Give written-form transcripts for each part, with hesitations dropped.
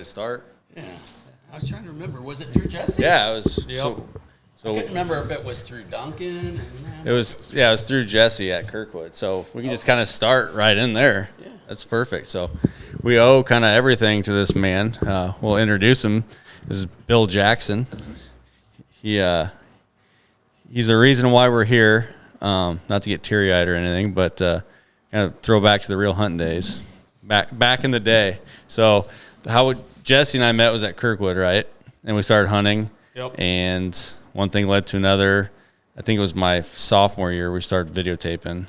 to start. Yeah. I was trying to remember. Was it through Jesse? Yeah, it was. Yep. I couldn't remember if it was through Duncan. It was through Jesse at Kirkwood. So we can just kind of start right in there. Yeah. That's perfect. So we owe kind of everything to this man. We'll introduce him. This is Bill Jackson. He's the reason why we're here. Not to get teary-eyed or anything, but kind of throw back to the real hunting days, back in the day. So how Jesse and I met was at Kirkwood, right? And we started hunting. Yep. And one thing led to another. I think it was my sophomore year we started videotaping. And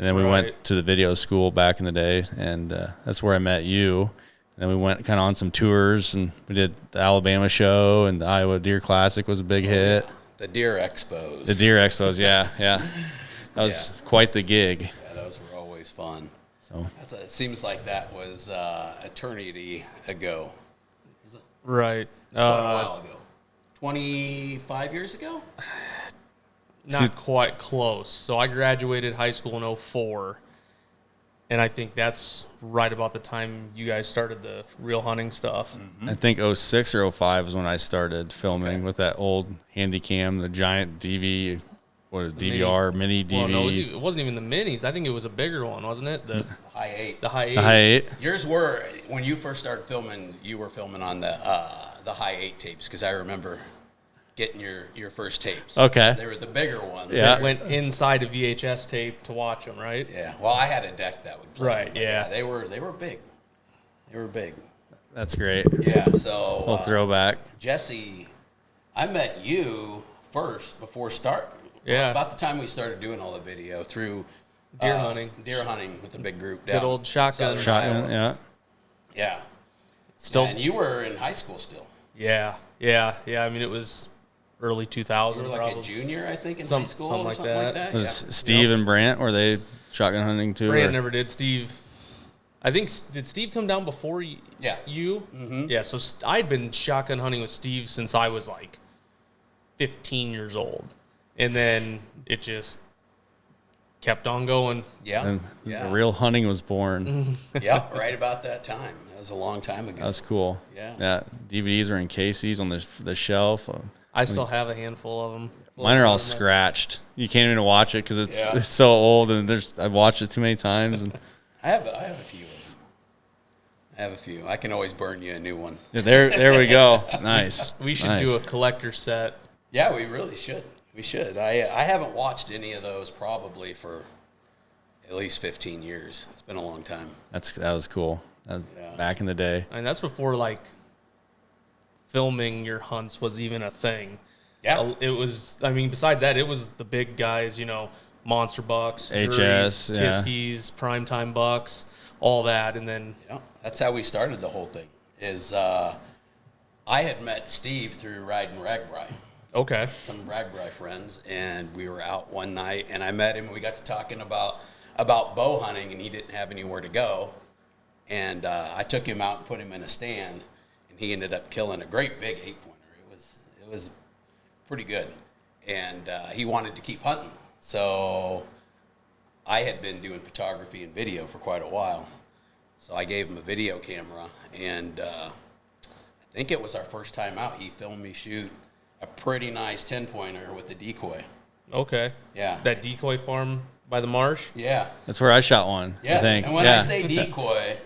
then we went to the video school back in the day, and that's where I met you. And then we went kind of on some tours, and we did the Alabama show, and the Iowa Deer Classic was a big hit. The Deer Expos. The Deer Expos, yeah. That was quite the gig. Yeah, those were always fun. So It seems like that was eternity ago. Right. Quite a while ago. 25 years ago? Not quite close. So I graduated high school in 2004, and I think that's right about the time you guys started the real hunting stuff. I think 06 or 05 was when I started filming with that old handy cam, the giant DVR, mini DV. Well, no, it wasn't even the minis. I think it was a bigger one, wasn't it? The High 8. High 8. The High 8. Yours were, when you first started filming, you were filming on the High 8 tapes, because I remember getting your first tapes. Okay. They were the bigger ones. Yeah. That went inside a VHS tape to watch them, right? Yeah. Well, I had a deck that would play. Right, yeah. They were big. They were big. That's great. Yeah, so Little throwback. Jesse, I met you first before start. Yeah. About the time we started doing all the video through Deer hunting. Deer hunting with the big group. Good down old shotgun. Southern Shotgun, Iowa. yeah. Yeah. Still, And you were in high school still. yeah. I mean, it was early 2000. You were like probably. a junior, I think, in Some- high school something or like something like that. that. Was Steve and Brant, were they shotgun hunting too? Brand or- never did. Steve, I think, did Steve come down before you? Yeah. You? Mm-hmm. Yeah, so I'd been shotgun hunting with Steve since I was like 15 years old. And then it just kept on going. Yeah. And Yeah. the real hunting was born. Yeah, right about that time. That was a long time ago. That was cool. Yeah. DVDs are in cases on the shelf. I still have a handful of them. Mine are all scratched. You can't even watch it because Yeah. it's so old, and I've watched it too many times. And I have a few of them. I have a few. I can always burn you a new one. yeah, there we go. Nice. We should Nice. do a collector set. Yeah, we really should. We should. I haven't watched any of those probably for at least 15 years. It's been a long time. That was cool. That was Yeah. back in the day. And that's before, like, filming your hunts was even a thing. Yeah. It was, I mean, besides that, it was the big guys, monster bucks, HS, yeah. Kiskies, primetime bucks, all that. And then, Yeah, that's how we started the whole thing. I had met Steve through riding Ragbri, okay. some Ragbri friends, and we were out one night, and I met him, and we got to talking about bow hunting, and he didn't have anywhere to go, and I took him out and put him in a stand, and he ended up killing a great big 8-pointer. It was pretty good, and he wanted to keep hunting, so I had been doing photography and video for quite a while. So I gave him a video camera, and I think it was our first time out. He filmed me shoot a pretty nice 10-pointer with the decoy. Okay. Yeah. That decoy farm by the marsh? Yeah. That's where I shot one. Yeah. I think. And when yeah. I say decoy,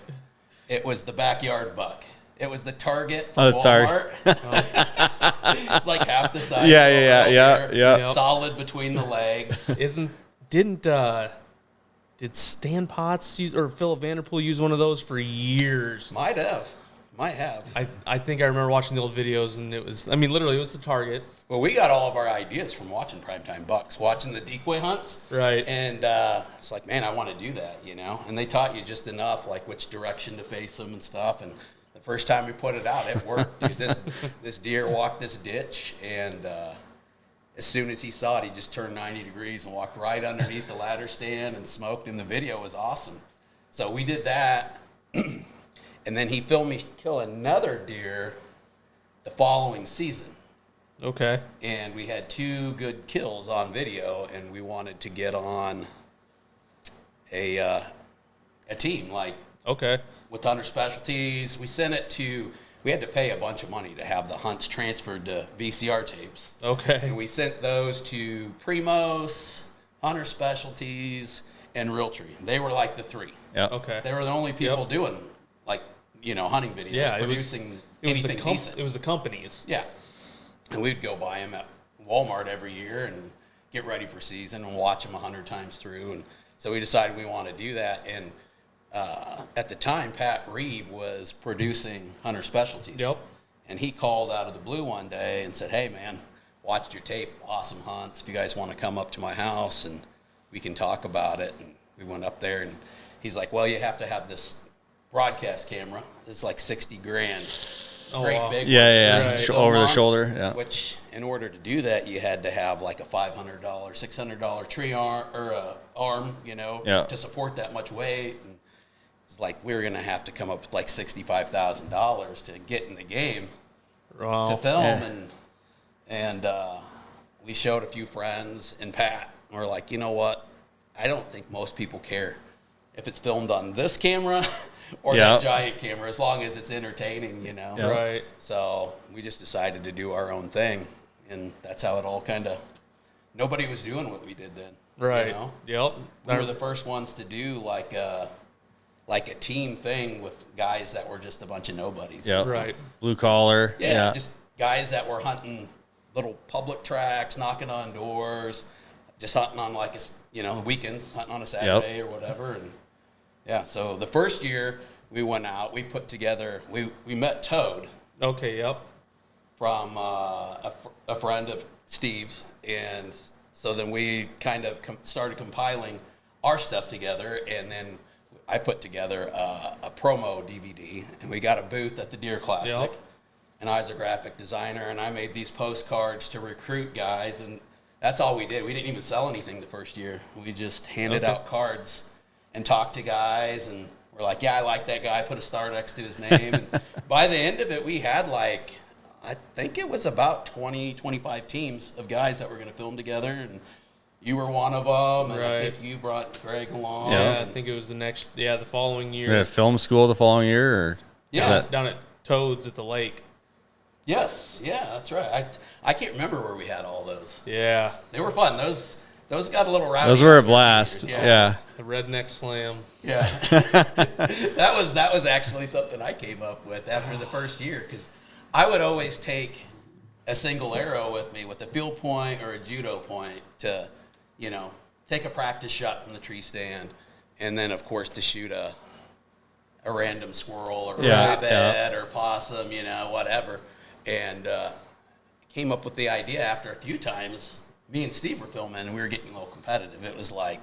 it was the backyard buck. It was the Target Oh, from the Walmart. It's like half the size. Yeah, of a yeah, roe yeah, deer. yeah. Yep. Solid between the legs. Did Stan Potts or Philip Vanderpool use one of those for years? Might have. I think I remember watching the old videos, and it was, I mean, literally, it was the Target. Well, we got all of our ideas from watching Primetime Bucks, watching the decoy hunts. Right. And it's like, man, I want to do that, And they taught you just enough, like which direction to face them and stuff. And the first time we put it out, it worked. Dude, this deer walked this ditch, and as soon as he saw it, he just turned 90 degrees and walked right underneath the ladder stand and smoked, and the video was awesome. So we did that. And then he filmed me kill another deer the following season. Okay. And we had 2 good kills on video, and we wanted to get on a team, like Okay. with Hunter Specialties. We sent it to we had to pay a bunch of money to have the hunts transferred to VCR tapes. Okay. And we sent those to Primos, Hunter Specialties, and Realtree. They were like the three. Yeah. Okay. They were the only people doing like, hunting videos, Yeah, producing It was anything decent. It was the companies. Yeah. And we'd go buy them at Walmart every year and get ready for season and watch them 100 times through. And so we decided we want to do that. And at the time, Pat Reeve was producing Hunter Specialties. Yep. And he called out of the blue one day and said, "Hey, man, watched your tape. Awesome hunts. If you guys want to come up to my house and we can talk about it." And we went up there, and he's like, "Well, you have to have this broadcast camera. It's like $60,000. Oh, Great wow. big Yeah, ones. Right. yeah. Over the shoulder. Yeah. Which, in order to do that, you had to have like a $500, $600 tree arm or arm, Yeah. to support that much weight. And it's like we were going to have to come up with like $65,000 to get in the game Wow. to film. Yeah. And we showed a few friends and Pat. And we're like, you know what? I don't think most people care if it's filmed on this camera or Yeah. that giant camera, as long as it's entertaining, Yeah. Right. So we just decided to do our own thing, and that's how it all kind of. Nobody was doing what we did then, Right. Yep. We were Our- the first ones to do like a team thing with guys that were just a bunch of nobodies. Yeah. Right. Blue collar. Yeah, just guys that were hunting little public tracks, knocking on doors, just hunting on like weekends, hunting on a Saturday or whatever, and. Yeah, so the first year we went out, we put together, we met Toad Okay. Yep. from a friend of Steve's, and so then we kind of started compiling our stuff together, and then I put together a promo DVD, and we got a booth at the Deer Classic, Yep. and I was a graphic designer, and I made these postcards to recruit guys, and that's all we did. We didn't even sell anything the first year. We just handed Okay. out cards and talked to guys, and we're like, yeah, I like that guy, put a star next to his name. And by the end of it, we had like, I think it was about 20, 25 teams of guys that were going to film together, and you were one of them, and I Right. think you brought Greg along. Yeah. Yeah. I and- think it was the following year. We had a film school the following year, or Yeah. is that- Down at Toads at the lake. Yes, yeah, that's right. I can't remember where we had all those. Yeah. They were fun. Those got a little rowdy. those were a blast. Yeah. Yeah. The Redneck Slam. Yeah, that was actually something I came up with after the first year, because I would always take a single arrow with me with a field point or a judo point to, take a practice shot from the tree stand, and then of course to shoot a random squirrel or Yeah, rabbit yeah. or possum, whatever, and came up with the idea after a few times. Me and Steve were filming, and we were getting a little competitive. It was like,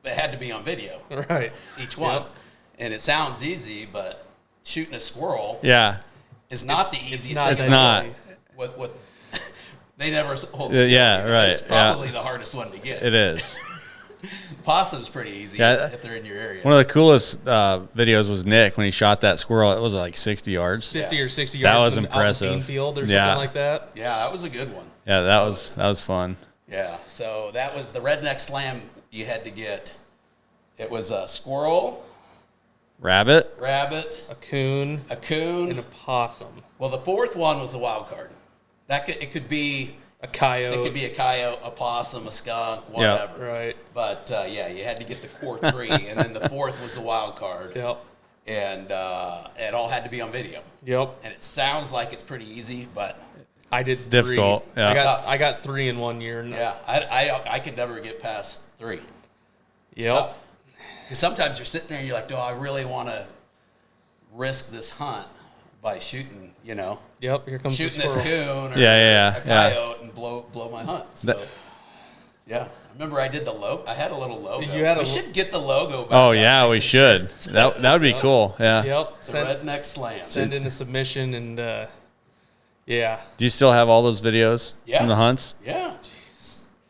it had to be on video, Right. each one. Yep. And it sounds easy, but shooting a squirrel Yeah. is not the easiest not thing. It's to not. do. With they never hold. Yeah, still. right, It's probably the hardest one to get. It is. Possum's pretty easy Yeah. if they're in your area. One of the coolest videos was Nick when he shot that squirrel. It was like 60 yards. 50 or Yes. 60 That yards. was from out the impressive. bean field or Yeah. something like that. Yeah, that was a good one. Yeah, that was fun. Yeah, so that was the Redneck Slam. You had to get. It was a squirrel, Rabbit. rabbit, A coon a coon. and a possum. Well, the fourth one was the wild card. It could be A coyote. It could be a coyote, a possum, a skunk, whatever. Right. But you had to get the core three, and then the fourth was the wild card, Yep. and it all had to be on video. Yep. And it sounds like it's pretty easy, but I did three. difficult, yeah. Tough. I got 3 in 1 year. yeah, I could never get past 3. It's Yep. tough. 'Cause sometimes you're sitting there and you're like, do I really want to risk this hunt by shooting, Yep. Here comes shooting the this squirrel. coon or Yeah, a yeah. coyote and blow my hunt. So, yeah. I remember I did the logo. I had a little logo. You had we a- should get the logo back. Oh out, yeah, fix we the should. shirts. That would be cool. Yeah. Yep. The Redneck Slam. Send in a submission and yeah. Do you still have all those videos Yeah. from the hunts? Yeah.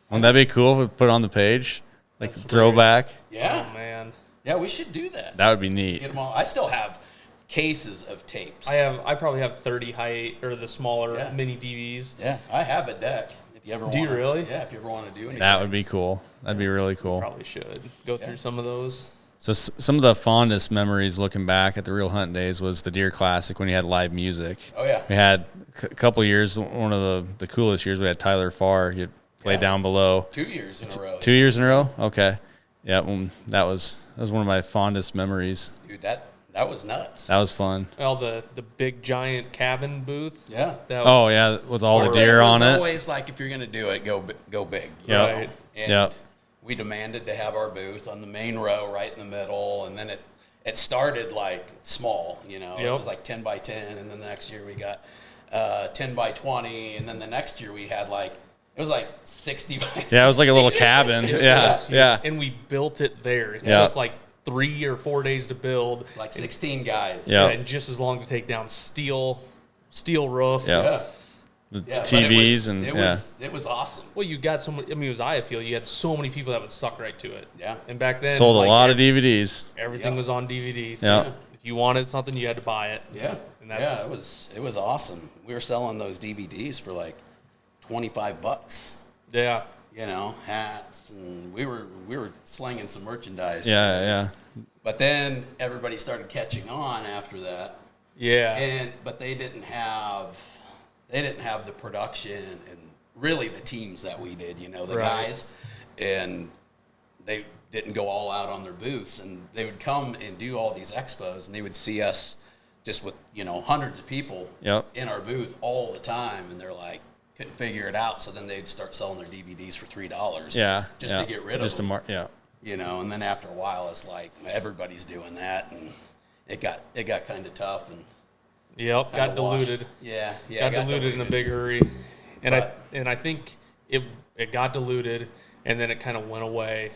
Wouldn't that be cool if we put it on the page, like That's throwback? Yeah. Oh man. Yeah, we should do that. That would be neat. Get them all. I still have cases of tapes. I probably have 30 high or the smaller Yeah. mini DVs. Yeah, I have a deck. If you ever Do you really? Yeah, if you ever want to do anything. That would be cool. That'd be really cool. Probably should go through some of those. So some of the fondest memories looking back at the Real Hunt days was the Deer Classic when you had live music. Oh, yeah. We had a couple years, one of the coolest years, we had Tyler Farr. He played down below. 2 years in a row. 2 years in a row? Okay. Yeah, that was one of my fondest memories. Dude, that was nuts. That was fun. Well, the big giant cabin booth. Yeah. That Oh, was, yeah, with all the Or deer it on was it. always like, if you're going to do it, go big. you Yeah. know? Right. And Yeah. we demanded to have our booth on the main row right in the middle. And then it started like small, you know. It Yep. was like 10 by 10. And then the next year we got 10 by 20. And then the next year we had like, it was like 60 by 60. Yeah, it was like a little cabin. Yeah, was huge. yeah. And we built it there. It Yeah. took like 3 or 4 days to build. Like 16 guys. Yeah. And just as long to take down steel roof. Yeah. Yeah. The Yeah, but TVs it was awesome. Well, you got so many, I mean, it was eye appeal. You had so many people that would suck right to it. Yeah. And back then, sold a like, lot of DVDs. everything Yeah. was on DVDs. Yeah. If you wanted something, you had to buy it. Yeah. And that's, Yeah, it was awesome. We were selling those DVDs for like $25. yeah. You know, hats, and we were slinging some merchandise. Yeah, yeah. But then everybody started catching on after that, Yeah. but they didn't have the production and really the teams that we did. You know, the Right. guys, and they didn't go all out on their booths, and they would come and do all these expos, and they would see us just with hundreds of people Yep. in our booth all the time, and they're like, couldn't figure it out, so then they'd start selling their DVDs for $3. Yeah. just yeah. to get rid Just of them. yeah. And then after a while, it's like everybody's doing that, and it got kind of tough and Yep. Got kinda washed. diluted. Yeah, Got diluted in a big hurry. And I think it got diluted, and then it kind of went away.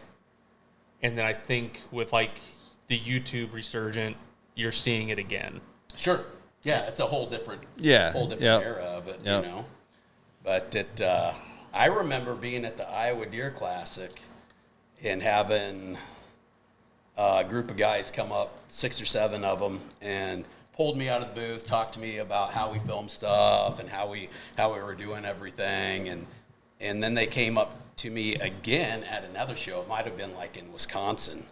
And then I think with like the YouTube resurgent, you're seeing it again. Sure. Yeah, it's a whole different Yep. era of it, Yep. But I remember being at the Iowa Deer Classic and having a group of guys come up, 6 or 7 of them, and pulled me out of the booth, talked to me about how we filmed stuff and how we were doing everything, and then they came up to me again at another show. It might have been like in Wisconsin.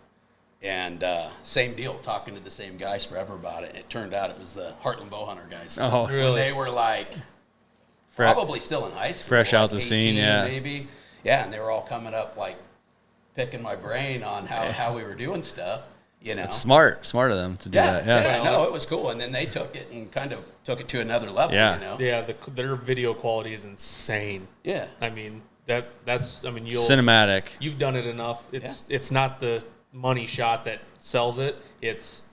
And same deal, talking to the same guys forever about it. It turned out it was the Heartland Bowhunter guys. Oh, When really? they were like probably still in high school. fresh out like the 18 scene, yeah. Maybe. Yeah, and they were all coming up like picking my brain on how we were doing stuff, It's smart of them to do that. Yeah. no, it was cool. And then they took it and kind of took it to another level, Yeah. Yeah. Their video quality is insane. Yeah. I mean, that's Cinematic. you've done it enough. It's not the money shot that sells it. It's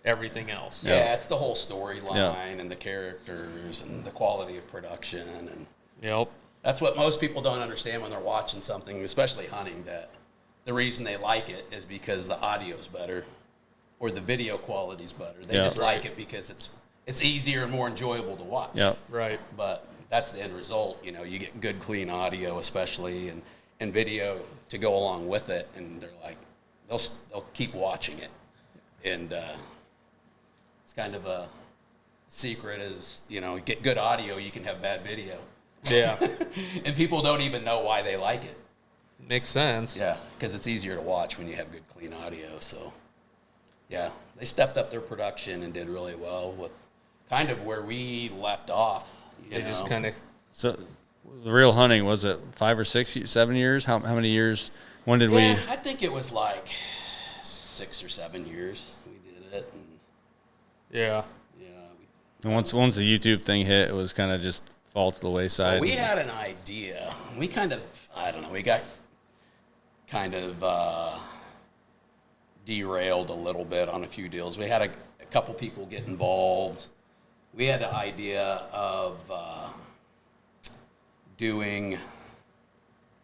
everything else. Yeah, it's the whole storyline Yeah. and the characters and the quality of production, and Yep. that's what most people don't understand when they're watching something, especially hunting, that the reason they like it is because the audio's better or the video quality's better. They Yeah. just like it because it's easier and more enjoyable to watch. Yep. Right. But that's the end result. You get good, clean audio, especially, and video to go along with it, and they're like, they'll keep watching it. And it's kind of a secret is, you get good audio, you can have bad video. Yeah. And people don't even know why they like it. Makes sense. Yeah, because it's easier to watch when you have good, clean audio. So, yeah, they stepped up their production and did really well with kind of where we left off. They just kind of. So the Real Hunting, was it 5 or 6, 7 years? How many years? When did Yeah, I think it was like 6 or 7 years we did it. And, Yeah. yeah, and once the YouTube thing hit, it was kind of just fall to the wayside. we had an idea. We kind of, I don't know, we got kind of derailed a little bit on a few deals. We had a couple people get involved. We had an idea of doing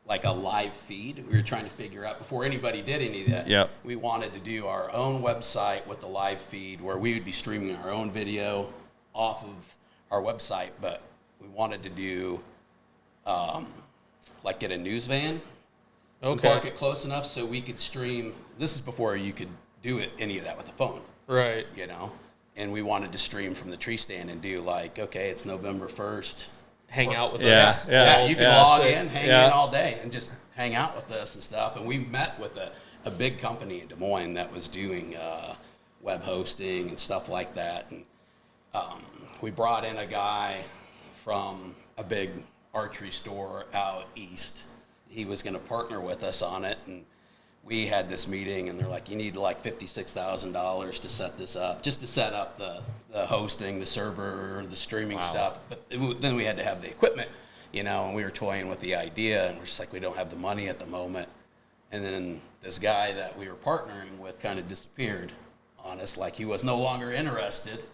like a live feed. We were trying to figure out before anybody did any of that. Yep. We wanted to do our own website with the live feed where we would be streaming our own video off of our website, but we wanted to do like get a news van and Okay. park it close enough so we could stream. This is before you could do any of that with a phone, Right. and we wanted to stream from the tree stand and do like, okay, it's November 1st. Hang out with Yeah, us. yeah. You can yeah. log in, hang Yeah. in all day, and just hang out with us and stuff. And we met with a big company in Des Moines that was doing web hosting and stuff like that. And we brought in a guy from a big archery store out east. He was going to partner with us on it, and we had this meeting, and they're like, you need like $56,000 to set this up, just to set up the hosting, the server, the streaming stuff. But then we had to have the equipment, you know, and we were toying with the idea, and we're just like, we don't have the money at the moment. And then this guy that we were partnering with kind of disappeared on us, like he was no longer interested.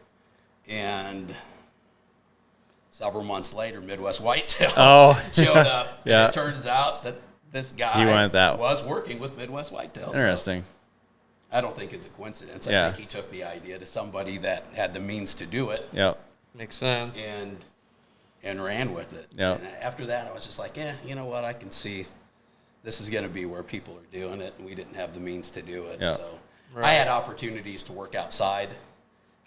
And several months later, Midwest Whitetail showed up. Yeah. And it turns out that this guy was working with Midwest Whitetail. Interesting. So I don't think it's a coincidence. I think he took the idea to somebody that had the means to do it. Yep. Makes sense. And ran with it. Yep. And after that, I was just like, you know what? I can see this is going to be where people are doing it, and we didn't have the means to do it. Yep. So I had opportunities to work outside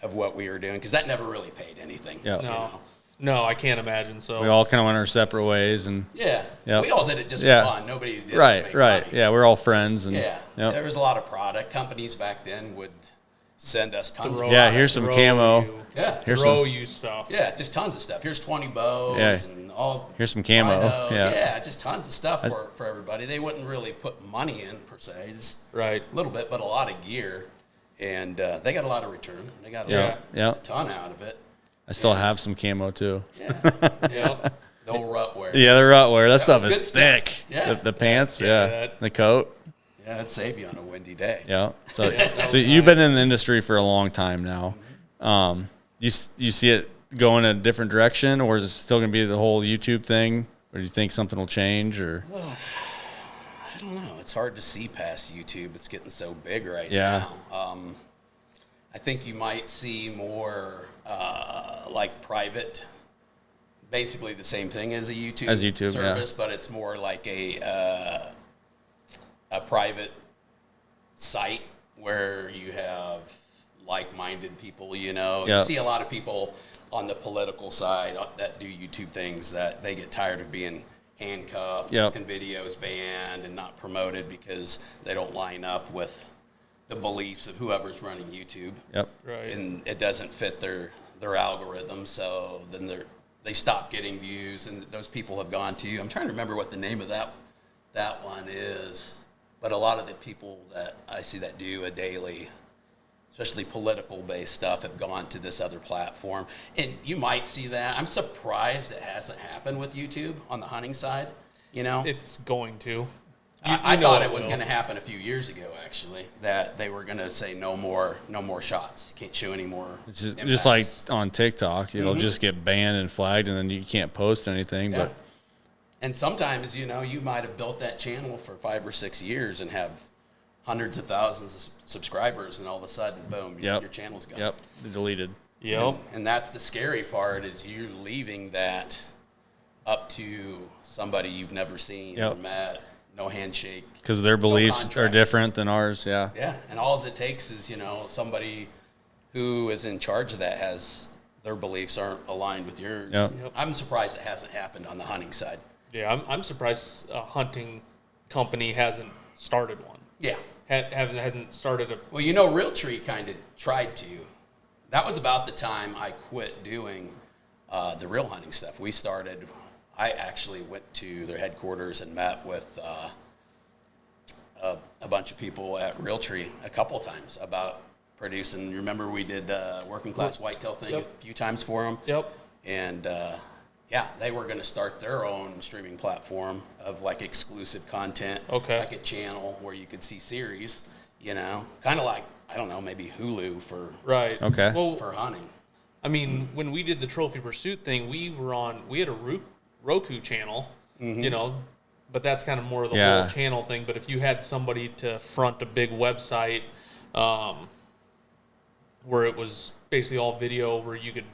of what we were doing, because that never really paid anything. Yep. You know? No, I can't imagine. So We all kind of went our separate ways, and Yeah. Yep. We all did it just for Yeah. fun. Nobody did it to right. make money. Yeah, we're all friends, and Yeah. Yep. There was a lot of product. Companies back then would send us tons of throw- Yeah, here's some throw camo. you- Yeah. Here's throw some- you stuff. Yeah, just tons of stuff. Here's 20 bows Yeah. and all. Here's some camo. rhinos. Yeah. Yeah, just tons of stuff for everybody. They wouldn't really put money in per se, just Right. a little bit, but a lot of gear. And they got a lot of return. They got Yeah. Yeah. a ton out of it. I still have some camo too. Yeah. Yeah. The old rut wear. Yeah, the rut wear. That was stuff good is stuff. thick. Yeah. The pants. Yeah, Yeah. that- The coat. Yeah, that'd save you on a windy day. Yeah. So, Yeah, that so was you've nice. been in the industry for a long time now. You see it going in a different direction, or is it still going to be the whole YouTube thing, or do you think something will change? Or I don't know. It's hard to see past YouTube. It's getting so big right Yeah. now. I think you might see more like private, basically the same thing as a YouTube, service, but it's more like a private site where you have like-minded people. You know, Yeah. you see a lot of people on the political side that do YouTube things that they get tired of being handcuffed Yep. and videos banned and not promoted because they don't line up with the beliefs of whoever's running YouTube. Yep. Right. And it doesn't fit their algorithm, so then they stop getting views, and those people have gone to. I'm trying to remember what the name of that one is, but a lot of the people that I see that do a daily, especially political based stuff, have gone to this other platform. And you might see that. I'm surprised it hasn't happened with YouTube on the hunting side. You know, It's going to. I know thought it it was will. going to happen a few years ago, actually, that they were going to say no more shots. You can't show any more. It's just like impacts. on TikTok, it'll just get banned and flagged, and then you can't post anything. Yeah. But And sometimes, you know, you might have built that channel for 5 or 6 years and have hundreds of thousands of subscribers, and all of a sudden, boom, Yep. your channel's gone. yep, deleted. Yep. And that's the scary part, is you're leaving that up to somebody you've never seen or Yep. met, no handshake. Because their beliefs are contracts. different than ours. Yeah. Yeah, and all it takes is, you know, somebody who is in charge of that has their beliefs aren't aligned with yours. Yep. Yep. I'm surprised it hasn't happened on the hunting side. Yeah, I'm surprised a hunting company hasn't started one. Yeah. Hasn't started a. Well, you know, Realtree kind of tried to. That was about the time I quit doing the real hunting stuff. I actually went to their headquarters and met with a bunch of people at Realtree a couple times about producing. You remember we did working class whitetail thing Yep. a few times for them? Yep. And yeah, they were going to start their own streaming platform of like exclusive content. Okay. Like a channel where you could see series, you know, kind of like, I don't know, maybe Hulu for Right. Okay. Well, hunting. I mean, when we did the Trophy Pursuit thing, we had a Roku channel, you know, but that's kind of more of the Yeah. whole channel thing. But if you had somebody to front a big website where it was basically all video where you could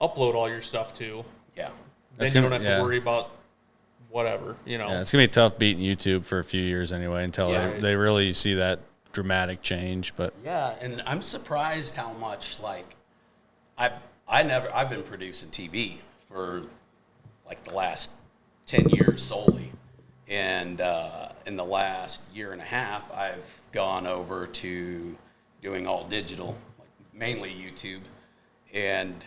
upload all your stuff to, Yeah. then That's you don't gonna- have to yeah. worry about whatever, you know. Yeah, it's gonna be tough beating YouTube for a few years anyway until Yeah. they really see that dramatic change. But Yeah, and I'm surprised how much like I've been producing TV for like the last 10 years solely, And in the last year and a half, I've gone over to doing all digital, like mainly YouTube. And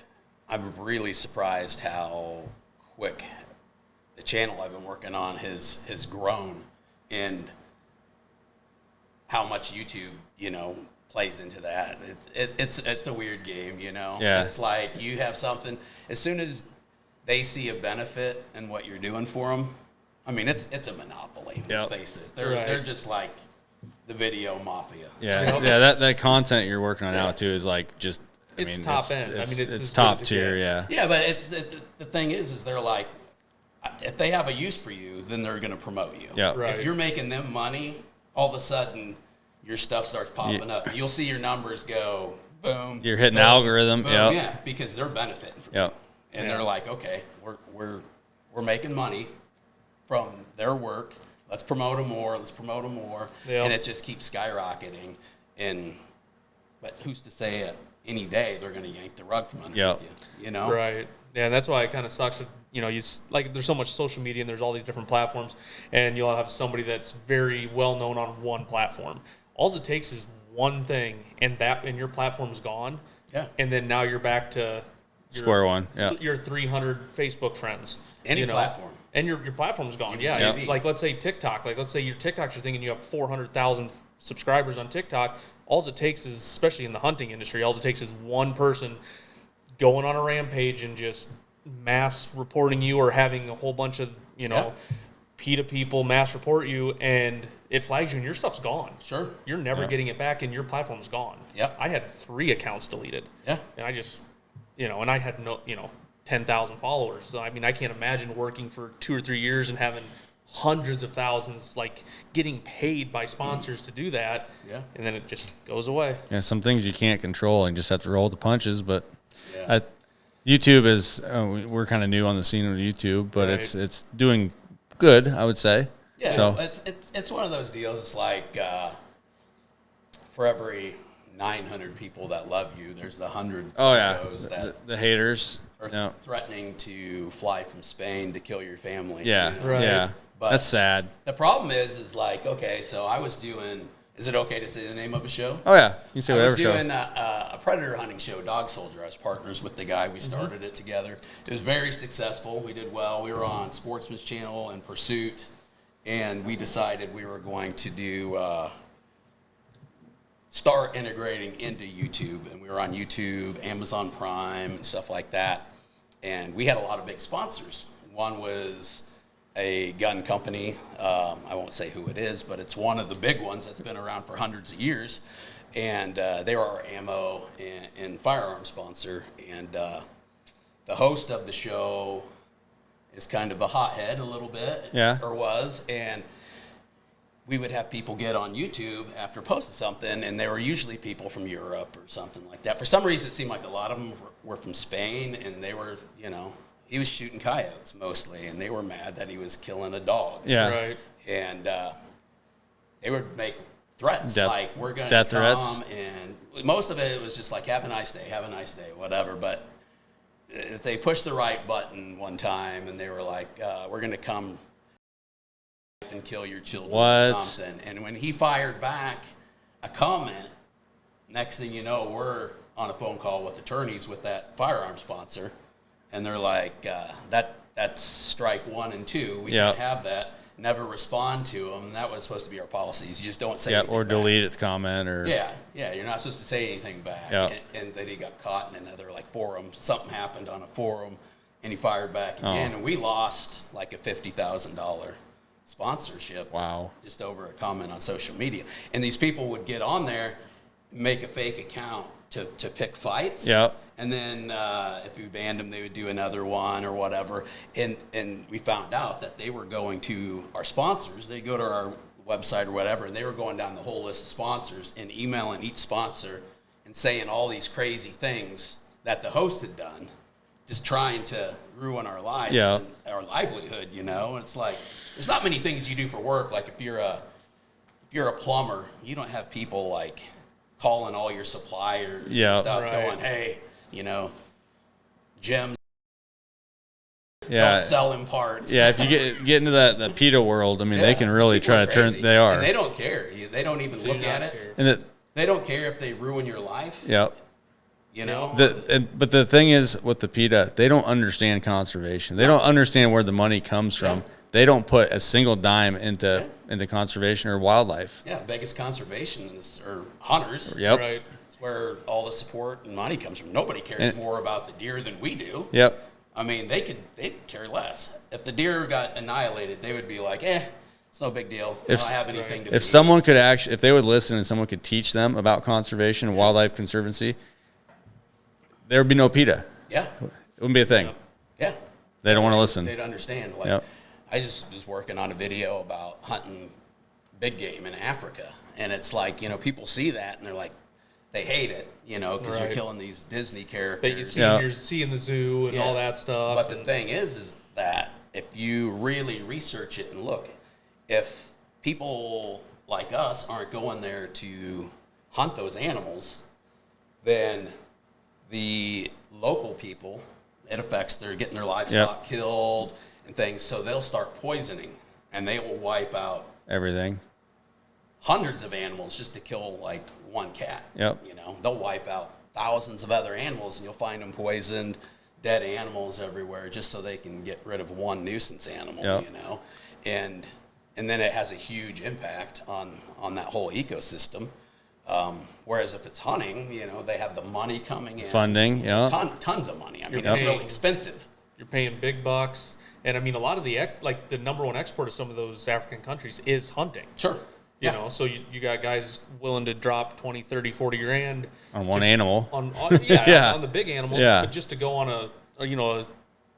I'm really surprised how quick the channel I've been working on has grown, and how much YouTube, plays into that. It's a weird game, Yeah. It's like you have something, as soon as they see a benefit in what you're doing for them. I mean, it's a monopoly. Let's face it. They're just like the video mafia. Yeah, yeah. That content you're working on now too is like just. It's top end. I mean, it's as top good as it tier. gets. Yeah. Yeah, but it's the thing is they're like, if they have a use for you, then they're going to promote you. Yeah. Right. If you're making them money, all of a sudden your stuff starts popping up. You'll see your numbers go boom. You're hitting boom, algorithm. boom, Yep. Yeah, because they're benefiting from Yep. it. And Yeah. they're like, okay, we're making money from their work. Let's promote them more. Let's promote them more. Yep. And it just keeps skyrocketing. But who's to say it? Any day they're going to yank the rug from underneath you, Right. Yeah, and that's why it kind of sucks that, like there's so much social media and there's all these different platforms, and you'll have somebody that's very well known on one platform. All it takes is one thing, and your platform's gone. Yeah. And then now you're back to Square one. Yeah. your 300 Facebook friends. Any platform. And your platform's gone. Even Yeah. TV. Like let's say TikTok. Like let's say your TikTok's your thing and you have 400,000 subscribers on TikTok. All it takes is, especially in the hunting industry, all it takes is one person going on a rampage and just mass reporting you, or having a whole bunch of, PETA people mass report you, and it flags you and your stuff's gone. Sure. You're never getting it back and your platform's gone. Yep. I had 3 accounts deleted. Yeah. And I just, and I had 10,000 followers. So, I mean, I can't imagine working for 2 or 3 years and having hundreds of thousands, like getting paid by sponsors to do that. Yeah. And then it just goes away. Yeah. Some things you can't control and just have to roll with the punches. But Yeah. YouTube is we're kind of new on the scene of YouTube, but Right. it's doing good, I would say. Yeah, So it's one of those deals. It's like for every 900 people that love you, there's the hundreds oh of yeah, those that the haters. are Yeah. threatening to fly from Spain to kill your family. Yeah. Right. Yeah. But- That's sad. The problem is like, okay, so I was doing. Is it okay to say the name of a show? Oh yeah, you can say I was whatever show. doing a predator hunting show, Dog Soldier. I was partners with the guy. We started it together. It was very successful. We did well. We were on Sportsman's Channel and Pursuit, and we decided we were going to do start integrating into YouTube. And we were on YouTube, Amazon Prime, and stuff like that. And we had a lot of big sponsors. One was a gun company. I won't say who it is, but it's one of the big ones that's been around for hundreds of years. And they were our ammo and firearm sponsor. And the host of the show is kind of a hothead a little bit, Yeah. or was. And we would have people get on YouTube after posting something, and they were usually people from Europe or something like that. For some reason, it seemed like a lot of them were from Spain, and they were, he was shooting coyotes mostly, and they were mad that he was killing a dog. Yeah. Right. And they would make threats Death- like, we're going to death come, threats? and most of it was just like, have a nice day, whatever. But if they pushed the right button one time, and they were like, we're going to come and kill your children or What? something. And when he fired back a comment, next thing you know, we're on a phone call with attorneys with that firearm sponsor, and they're like, that's strike 1 and 2. We Yeah. can't have that. Never respond to them. That was supposed to be our policies. You just don't say Yeah, anything or back. delete its comment or Yeah, you're not supposed to say anything back. Yeah. And then he got caught in another forum. Something happened on a forum, and he fired back Oh. again, and we lost like a $50,000 sponsorship. Wow. Just over a comment on social media. And these people would get on there, make a fake account to pick fights. Yeah. And then if we banned them, they would do another one or whatever. And we found out that they were going to our sponsors. They go to our website or whatever, and they were going down the whole list of sponsors and emailing each sponsor and saying all these crazy things that the host had done, just trying to ruin our lives Yeah. and our livelihood, It's like, there's not many things you do for work. Like if you're a plumber, you don't have people like calling all your suppliers Yeah. and stuff Right. going, hey, Jim Yeah. Don't sell them parts. Yeah, if you get into the PETA world, I mean, they can really People try are to turn. crazy. They are. And they don't care. They don't even They look do at not it. care. And They don't care if they ruin your life. yeah. You know. But the thing is with the PETA, they don't understand conservation. They don't understand where the money comes from. Yeah. They don't put a single dime into conservation or wildlife. Yeah, biggest conservationists or hunters. Yep. Right. It's where all the support and money comes from. Nobody cares And- more about the deer than we do. Yep. I mean, they'd care less. If the deer got annihilated, they would be like, it's no big deal. I If- don't have anything to If feed. someone could actually, if they would listen and someone could teach them about conservation and wildlife conservancy, there would be no PETA. Yeah, It wouldn't be a thing. yeah. They don't want to listen. They'd understand. Like, Yep. I just was working on a video about hunting big game in Africa. And it's like, people see that and they're like, they hate it, because you're Right. killing these Disney That you characters. see, Yeah. you're seeing the zoo and Yeah. all that stuff. But the and- thing is that if you really research it and look, if people like us aren't going there to hunt those animals, then the local people, it affects, they're getting their livestock killed and things, so they'll start poisoning and they will wipe out Everything. hundreds of animals just to kill like one cat. Yep. They'll wipe out thousands of other animals, and you'll find them poisoned, dead animals everywhere, just so they can get rid of one nuisance animal. Yep. And then it has a huge impact on that whole ecosystem. Whereas if it's hunting, they have the money coming in, Funding, yeah. tons of money. I mean, You're it's paying- really expensive. You're paying big bucks, and I mean, a lot of the number one export of some of those African countries is hunting. Sure. You know, so you got guys willing to drop 20, 30, 40 grand On one animal. on Yeah. on the big animals, Yeah. but just to go on a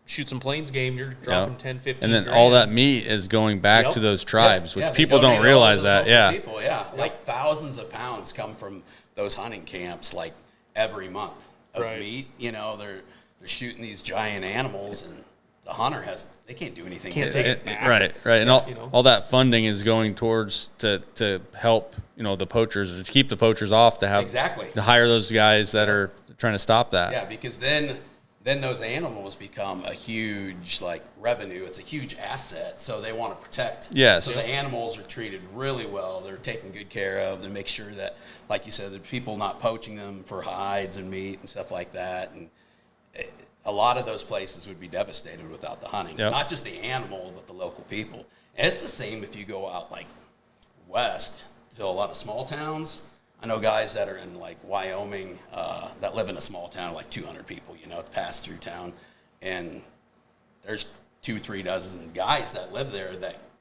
shoot some plains game, you're dropping Yep. 10, 15 And then grand. all that meat is going back Yep. to those tribes, Yeah, which they people donate don't to all realize those that. local Yeah. people, like thousands of pounds come from those hunting camps, like every month of Right. meat. They're shooting these giant animals, and the hunter they can't do anything. Can't with take it. it back. Right. And all, all that funding is going towards to help, the poachers, to keep the poachers off, to have Exactly. to hire those guys that are trying to stop that. Yeah, because then those animals become a huge revenue. It's a huge asset, so they want to protect. Yes. So the animals are treated really well. They're taken good care of. They make sure that, like you said, the people not poaching them for hides and meat and stuff like that. And a lot of those places would be devastated without the hunting. Yep. Not just the animal, but the local people. And it's the same if you go out west to a lot of small towns. I know guys that are in Wyoming that live in a small town, 200 people. It's passed through town, and there's 2-3 dozen guys that live there.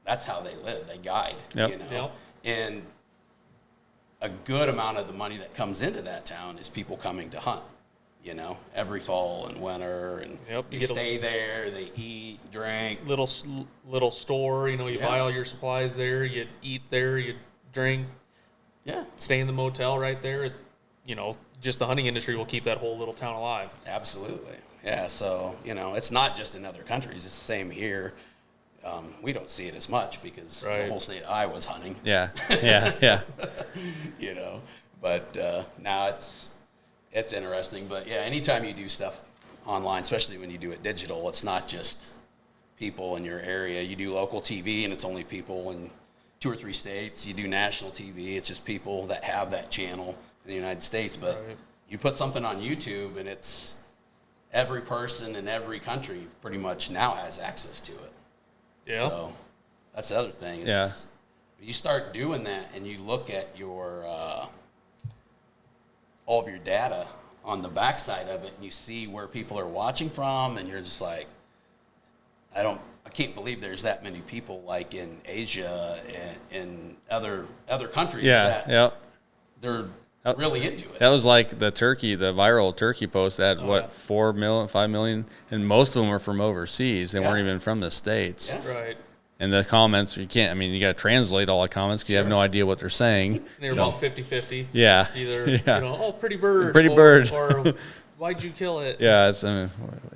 That's how they live. They guide. Yep. Yep. And a good amount of the money that comes into that town is people coming to hunt. Every fall and winter, and Yep, you they get a- stay there. They eat, drink. little store, you Yeah. buy all your supplies there, you eat there, you drink, Yeah, stay in the motel right there. Just the hunting industry will keep that whole little town alive. absolutely. Yeah, so, it's not just in other countries. It's the same here. We don't see it as much because Right. the whole state of Iowa's hunting, Yeah. Yeah. But now it's interesting. But, yeah, anytime you do stuff online, especially when you do it digital, it's not just people in your area. You do local TV, and it's only people in 2 or 3 states. You do national TV, it's just people that have that channel in the United States. But Right. you put something on YouTube, and it's every person in every country pretty much now has access to it. Yeah. So that's the other thing. You start doing that, and you look at your all of your data on the backside of it, and you see where people are watching from, and you're just like, I can't believe there's that many people in Asia and other countries that they're really into it. That was like the viral turkey post that yeah. 4 million, 5 million, and most of them were from overseas. They Yeah. weren't even from the States. Yeah. Right. And the comments, you got to translate all the comments because you have Sure. no idea what they're saying. They're about 50-50. Yeah. Either, Yeah. pretty bird. Pretty bird. Or why'd you kill it? Yeah, it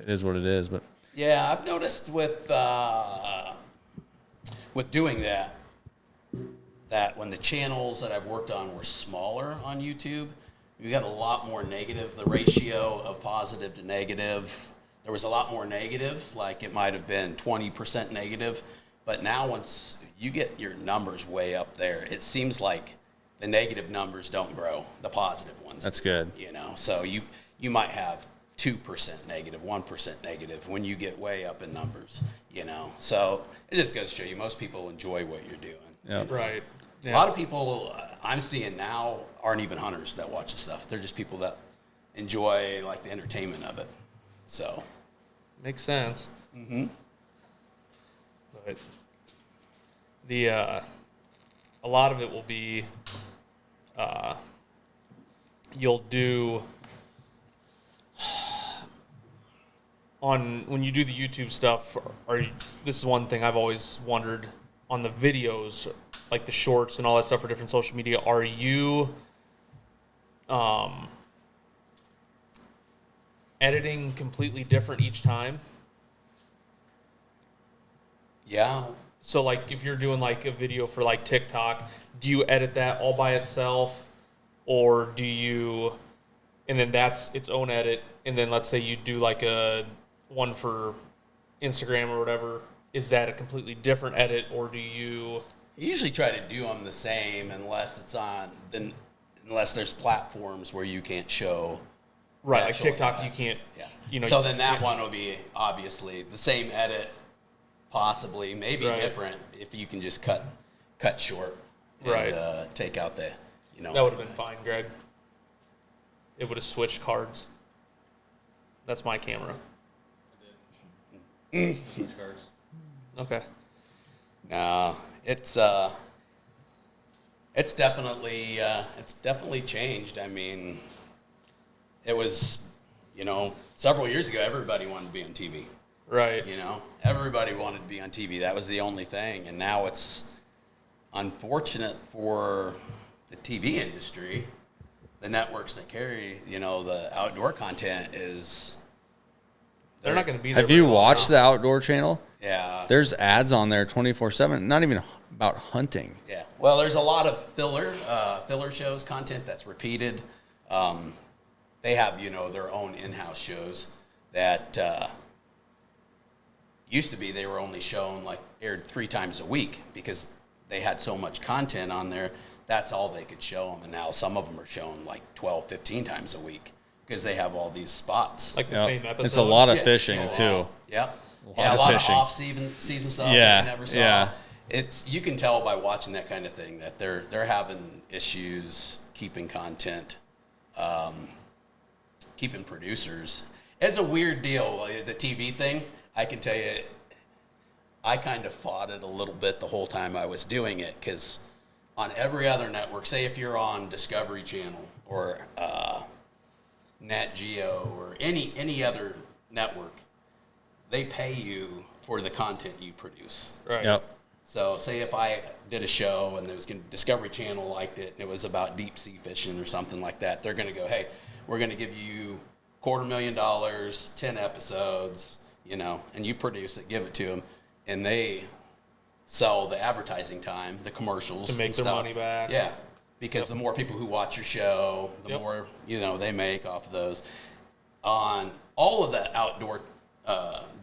is what it is. But Yeah, I've noticed with doing that when the channels that I've worked on were smaller on YouTube, we got a lot more negative. The ratio of positive to negative there was a lot more negative, like it might have been 20% negative. But now once you get your numbers way up there, it seems like the negative numbers don't grow, the positive ones. That's good. You know, so you might have 2% negative, 1% negative when you get way up in numbers, you know. So it just goes to show you most people enjoy what you're doing. Yeah. Right. A Yeah. lot of people I'm seeing now aren't even hunters that watch the stuff. They're just people that enjoy like the entertainment of it. So Makes sense. Mm-hmm. But the a lot of it will be you'll do on when you do the YouTube stuff. This is one thing I've always wondered on the videos, like the shorts and all that stuff for different social media. Are you editing completely different each time? yeah, So like if you're doing like a video for like TikTok, do you edit that all by itself, or do you, and then that's its own edit, and then let's say you do like a one for Instagram or whatever, is that a completely different edit, or do you? I usually try to do them the same unless unless there's platforms where you can't show. Right, the like actual TikTok, impact. you can't. Yeah. You know. So you then that can't- one will be obviously the same edit, possibly, maybe Right. different if you can just cut short and Right. take out the, you know. That would have been fine, Greg. It would have switched cards. That's my camera. Okay. No, it's definitely changed. I mean, it was, you know, several years ago, everybody wanted to be on TV. Right. You know, everybody wanted to be on TV. That was the only thing. And now it's unfortunate for the TV industry, the networks that carry, you know, the outdoor content is. They're not going to be there. Have you very long watched now. the Outdoor Channel? Yeah. There's ads on there 24/7. Not even about hunting. Yeah. Well, there's a lot of filler shows, content that's repeated. They have, you know, their own in-house shows that used to be they were only shown like aired 3 times a week because they had so much content on there. That's all they could show them. And now some of them are shown like 12, 15 times a week because they have all these spots. Like the Yep. same episode. It's a lot of Yeah, fishing you know, too. Yep. lot A of lot fishing. of off-season stuff Yeah, that you never saw. yeah. You can tell by watching that kind of thing that they're having issues keeping content, keeping producers. It's a weird deal. The TV thing, I can tell you, I kind of fought it a little bit the whole time I was doing it because on every other network, say if you're on Discovery Channel or Nat Geo or any other network, they pay you for the content you produce. Right. Yep. So say if I did a show and Discovery Channel liked it and it was about deep sea fishing or something like that, they're going to go, hey, we're going to give you $250,000, 10 episodes, you know, and you produce it, give it to them, and they sell the advertising time, the commercials, To make and their stuff. money back. Yeah, because the more people who watch your show, the Yep. more, you know, they make off of those. On all of the outdoor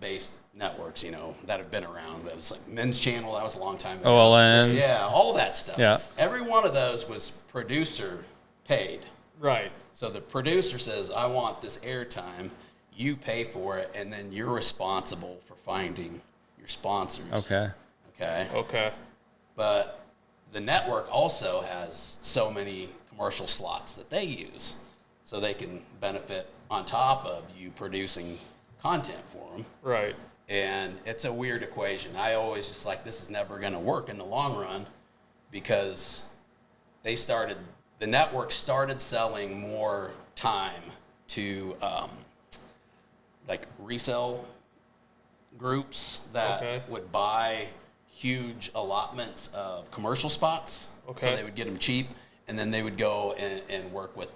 based networks, you know, that have been around, it was like Men's Channel, that was a long time ago. OLN. Yeah, all that stuff. Yeah. Every one of those was producer paid. Right. So the producer says, I want this airtime, you pay for it, and then you're responsible for finding your sponsors. Okay. Okay. Okay. But the network also has so many commercial slots that they use so they can benefit on top of you producing content for them. Right. And it's a weird equation. I always just like, this is never going to work in the long run because the network started selling more time to like resale groups that Okay. would buy huge allotments of commercial spots. Okay. So they would get them cheap, and then they would go and work with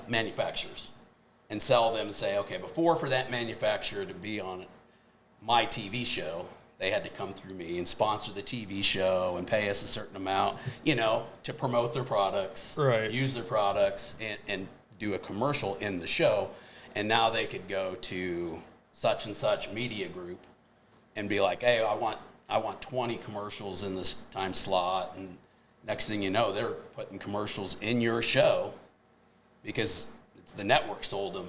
manufacturers and sell them and say, okay, before for that manufacturer to be on my TV show, they had to come through me and sponsor the TV show and pay us a certain amount, you know, to promote their products, Right. use their products, and do a commercial in the show. And now they could go to such and such media group and be like, hey, I want 20 commercials in this time slot. And next thing you know, they're putting commercials in your show because the network sold them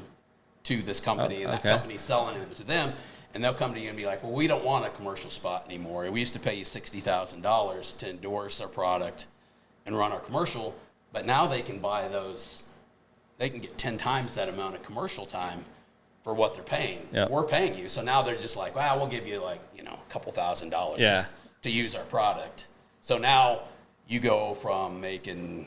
to this company, and that company's selling them to them. And they'll come to you and be like, well, we don't want a commercial spot anymore. We used to pay you $60,000 to endorse our product and run our commercial, but now they can buy those. They can get 10 times that amount of commercial time for what they're paying. Yep. We're paying you. So now they're just like, well, we'll give you like, a couple $1,000 to use our product. So now you go from making,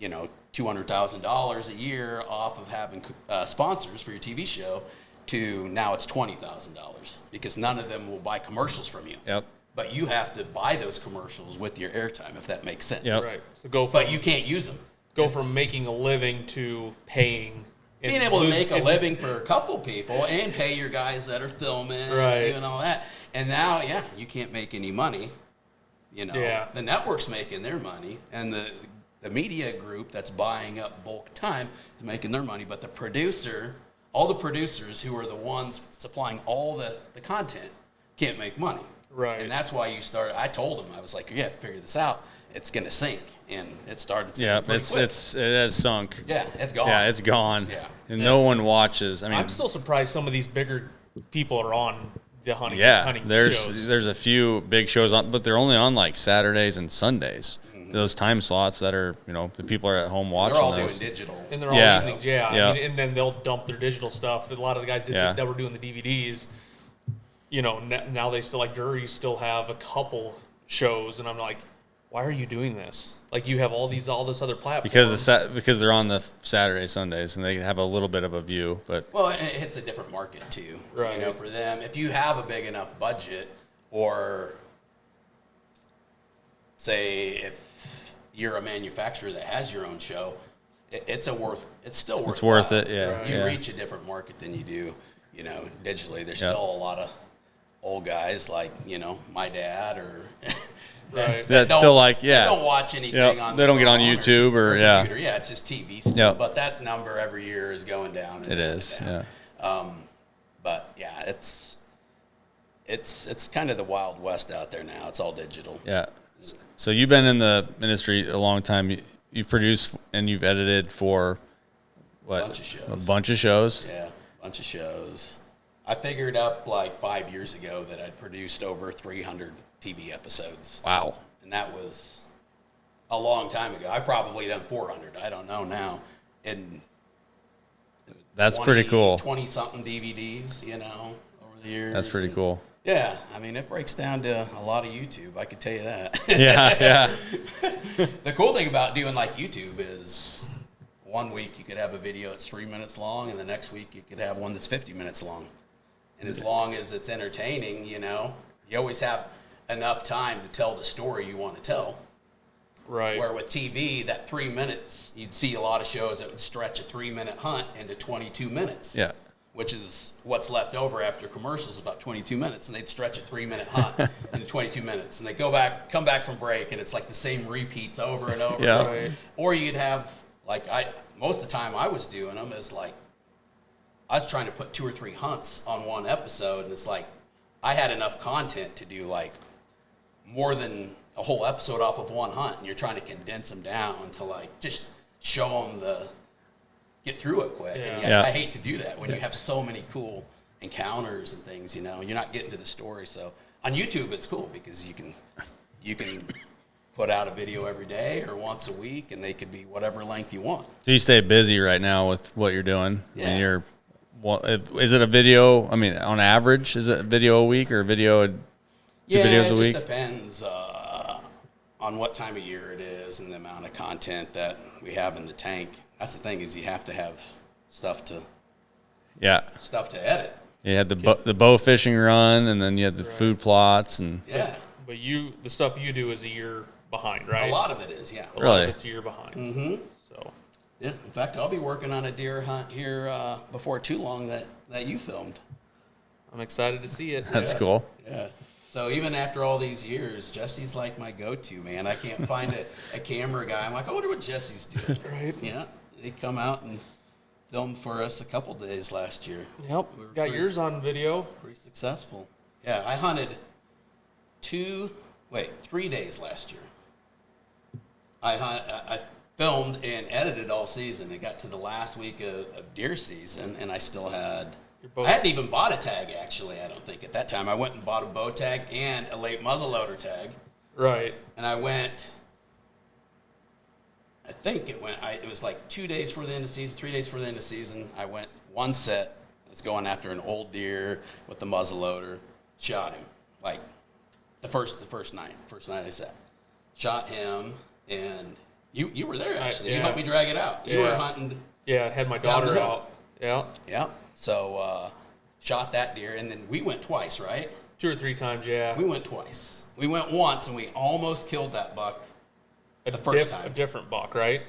$200,000 a year off of having sponsors for your TV show to now it's $20,000 because none of them will buy commercials from you. Yep. But you have to buy those commercials with your airtime, if that makes sense. Yep. Right. So but you can't use them. From making a living to paying. Being able to make a living for a couple people and pay your guys that are filming and doing all that. And now, you can't make any money. The network's making their money, and the media group that's buying up bulk time is making their money. But all the producers who are the ones supplying all the content can't make money. Right. And that's why I told them, I was like, you have to figure this out. It's going to sink. And it started sinking pretty quick. It has sunk. Yeah, it's gone. Yeah, it's gone. Yeah. And no one watches. I mean, I'm still surprised some of these bigger people are on the hunting there's shows. a few big shows on, but they're only on like Saturdays and Sundays. Mm-hmm. Those time slots that are, the people are at home watching they're all those. doing digital. And they're all doing things, Yeah. and then they'll dump their digital stuff. A lot of the guys that were doing the DVDs, now they still, like Juries still have a couple shows, and I'm like, why are you doing this? Like, you have all this other platform. Because they're on the Saturday, Sundays, and they have a little bit of a view. But it hits a different market too. Right. For them, if you have a big enough budget, or say if you're a manufacturer that has your own show, it's still worth it. Yeah. You reach a different market than you do, digitally. There's still a lot of old guys like my dad or. That's still like, They don't watch anything on they don't get on YouTube or computer. Yeah, it's just TV stuff. Yep. But that number every year is going down. It is, yeah. But it's kind of the Wild West out there now. It's all digital. Yeah. So you've been in the industry a long time. You've produced and you've edited for what? A bunch of shows. Yeah, a bunch of shows. I figured up like 5 years ago that I'd produced over 300 TV episodes. Wow. And that was a long time ago. I've probably done 400. I don't know now. And that's pretty cool. 20-something DVDs, over the years. That's pretty cool. Yeah. I mean, it breaks down to a lot of YouTube. I could tell you that. Yeah. The cool thing about doing like YouTube is 1 week you could have a video that's 3 minutes long, and the next week you could have one that's 50 minutes long. And as long as it's entertaining, you always have enough time to tell the story you want to tell. Right. Where with TV, that 3 minutes, you'd see a lot of shows that would stretch a 3-minute hunt into 22 minutes. Yeah. Which is what's left over after commercials, about 22 minutes. And they'd stretch a 3-minute hunt into 22 minutes. And they come back from break, and it's like the same repeats over and over. Yeah. Right. Or you'd have, most of the time I was doing them is like, I was trying to put 2 or 3 hunts on one episode, and it's like I had enough content to do like more than a whole episode off of one hunt, and you're trying to condense them down to like just show them get through it quick. Yeah. And I hate to do that when you have so many cool encounters and things, you're not getting to the story. So on YouTube, it's cool because you can put out a video every day or once a week, and they could be whatever length you want. So you stay busy right now with what you're doing. Yeah. And is it a video? I mean, on average, is it a video a week or a video? Two videos a week? It just depends on what time of year it is and the amount of content that we have in the tank. That's the thing, is you have to have stuff to edit. You had the bow fishing run, and then you had the food plots, and Yeah. But the stuff you do is a year behind, right? A lot of it is, yeah. A lot Really? of it's a year behind. Mm-hmm. So Yeah. In fact, I'll be working on a deer hunt here before too long that you filmed. I'm excited to see it. that's cool. Yeah. So even after all these years, Jesse's like my go-to, man. I can't find a camera guy. I'm like, I wonder what Jesse's doing. Right. Yeah. They come out and filmed for us a couple days last year. Yep. We were Got pretty- yours on video. Pretty successful. Yeah, I hunted 3 days last year. I filmed and edited all season. It got to the last week of deer season, and I still had. bow- I hadn't even bought a tag, actually, I don't think, at that time. I went and bought a bow tag and a late muzzleloader tag. Right. And I went, I think it was like 2 days for the end of season, 3 days for the end of season. I went one set, I was going after an old deer with the muzzleloader, shot him, like the first night I set. Shot him, and you were there, actually. yeah. You helped me drag it out. You Yeah. were hunting. Yeah, I had my Down the daughter hill. out. Yeah. Yeah. So, shot that deer, and then we went twice, right? 2 or 3 times, yeah. We went twice. We went once, and we almost killed that buck. A the first time. A different buck, right?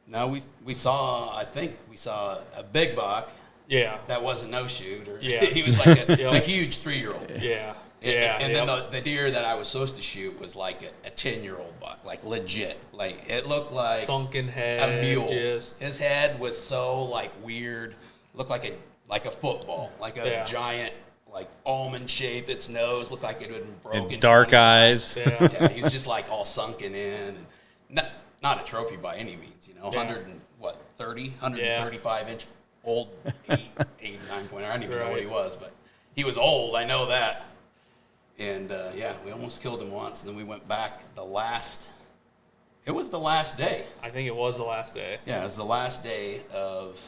No, we saw a big buck Yeah. that wasn't no shoot, or Yeah. he was like a, Yep. a huge 3-year-old. Yeah. And, Yeah. and yep. then the deer that I was supposed to shoot was like a 10-year-old buck, like legit. Like it looked like sunken head. a mule. Just, His head was so like weird, looked like a football, like a Yeah. giant, like almond shape. Its nose looked like it had been broken. Dark 20 eyes. yeah. Yeah, he's just like all sunken in. And not a trophy by any means, you know. Yeah. 135 inch old 9 pointer. I don't even know what Right. he was, but he was old. I know that. And yeah, we almost killed him once, and then we went back It was the last day. I think it was the last day. Yeah, it was the last day of.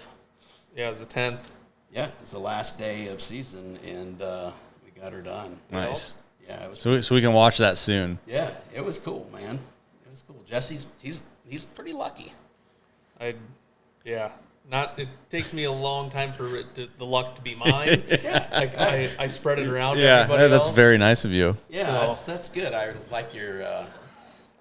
Yeah, it was the 10th. Yeah, it was the last day of season, and we got her done. Nice. Yeah, it was. So we can watch that soon. Yeah, it was cool, man. It was cool. Jesse's he's pretty lucky. It takes me a long time for the luck to be mine. Like I spread it around. to Yeah, everybody that's else. very nice of you. Yeah, So- that's good. I like your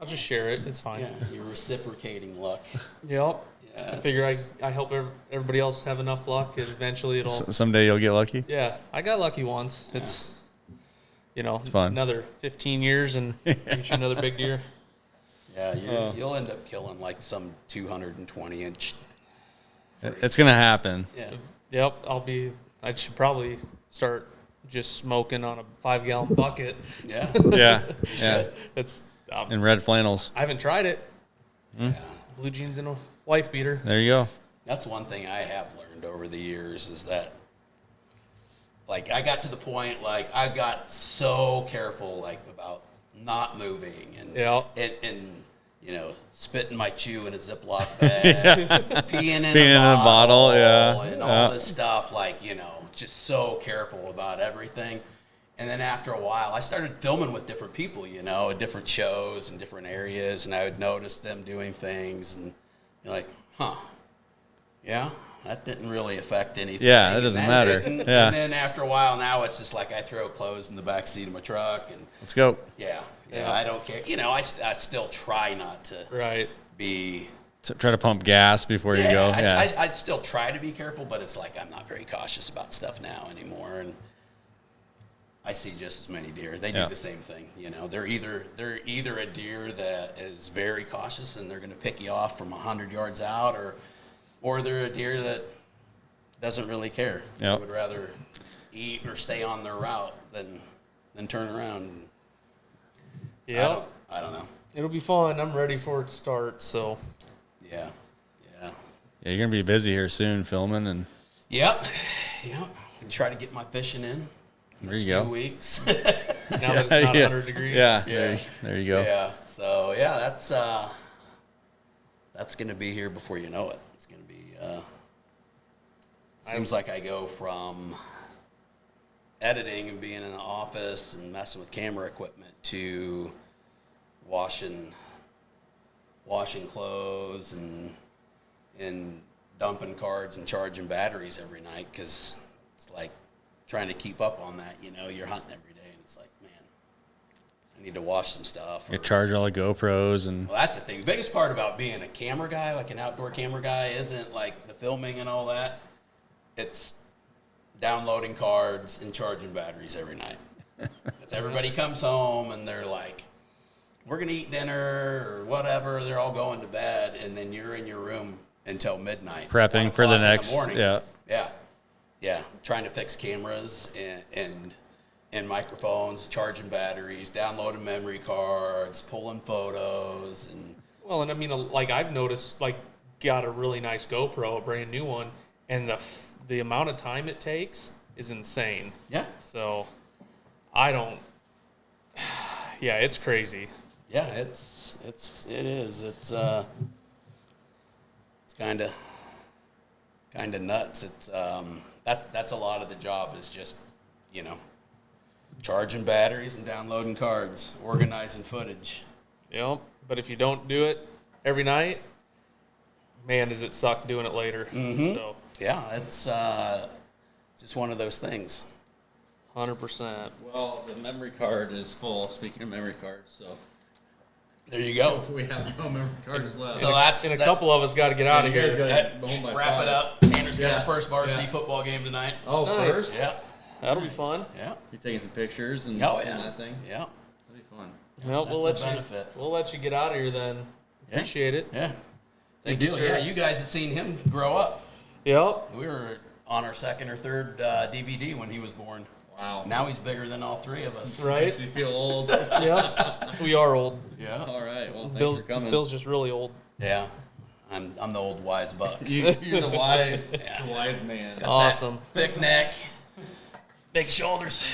I'll just share it. It's fine. your reciprocating luck. Yep. Yeah, I figure I help everybody else have enough luck, and eventually it'll. Someday you'll get lucky. Yeah, I got lucky once. It's, it's fun. another 15 years and you shoot another big deer. Yeah, you'll end up killing like some 220 inch. It's gonna happen. Yeah, Yep, I should probably start just smoking on a 5-gallon bucket. yeah, Yeah, yeah. That's In red flannels. I haven't tried it. yeah. Blue jeans and a wife beater. There you go. That's one thing I have learned over the years is that, like, I got to the point, like, I got so careful, like, about not moving and Yeah. and spitting my chew in a Ziploc bag, peeing in Peeing in a a bottle, yeah, and yeah. all this stuff, like, just so careful about everything. And then after a while, I started filming with different people, at different shows and different areas, and I would notice them doing things, and you're like, huh, yeah, that didn't really affect anything. Yeah, that And doesn't matter. didn't. Yeah. And then after a while, now it's just like I throw clothes in the back seat of my truck, and Let's go. yeah, Yeah. I don't care. I still try not to Right. be. Try to pump gas before you go. Yeah. I'd still try to be careful, but it's like I'm not very cautious about stuff now anymore, and I see just as many deer. They do Yeah. the same thing. They're either a deer that is very cautious and they're going to pick you off from 100 yards out, or they're a deer that doesn't really care. Yep. They would rather eat or stay on their route than turn around. Yep. I don't know. It'll be fun. I'm ready for it to start. So Yeah. Yeah, you're gonna be busy here soon filming, and Yep. Try to get my fishing in. there you Few go. weeks. now that it's not 100 degrees. Yeah, Yeah. there you go. Yeah. So yeah, that's gonna be here before you know it. It's gonna be. Seems like I go from editing and being in the office and messing with camera equipment to washing clothes and dumping cards and charging batteries every night, because it's like trying to keep up on that. You're hunting every day, and it's like, man, I need to wash some stuff. You charge all the GoPros and Well, that's the thing. The biggest part about being a camera guy, like an outdoor camera guy, isn't like the filming and all that. It's downloading cards and charging batteries every night. Because everybody comes home and they're like, we're going to eat dinner or whatever. They're all going to bed. And then you're in your room until midnight. Prepping 1 for the o'clock in next. morning. Yeah. Yeah, trying to fix cameras and microphones, charging batteries, downloading memory cards, pulling photos, and Well, and I mean, like I've noticed, like got a really nice GoPro, a brand new one, and the amount of time it takes is insane. yeah, So I don't. Yeah, it's crazy. yeah, it is. It's kind of nuts. It's that's a lot of the job is just, you know, charging batteries and downloading cards, organizing footage. Yep. But if you don't do it every night, man, does it suck doing it later. So Yeah, it's just one of those things. 100%. Well, the memory card is full. Speaking of memory cards, so There you go. we have no memory cards left. So that's And a couple of us got to get out of you guys here. gotta that, home by wrap 5. it up. Tanner's got his Yeah. first varsity Yeah. football game tonight. Oh, Nice. first? Yeah, That'll be fun. yeah, You're taking some pictures and oh and yeah, that thing? yeah, That'll be fun. Well, that's a benefit. we'll let you get out of here then. Yeah. Appreciate it. yeah. Thank Good you, deal. sir. Yeah, you guys have seen him grow up. Yep. We were on our second or third DVD when he was born. Wow. Now he's bigger than all three of us. Right. Makes me feel old. Yep. We are old. Yeah, All right. Well, thanks Bill, for coming. Bill's just really old. yeah. I'm the old wise buck. You're the wise man. Awesome. Thick neck, big shoulders.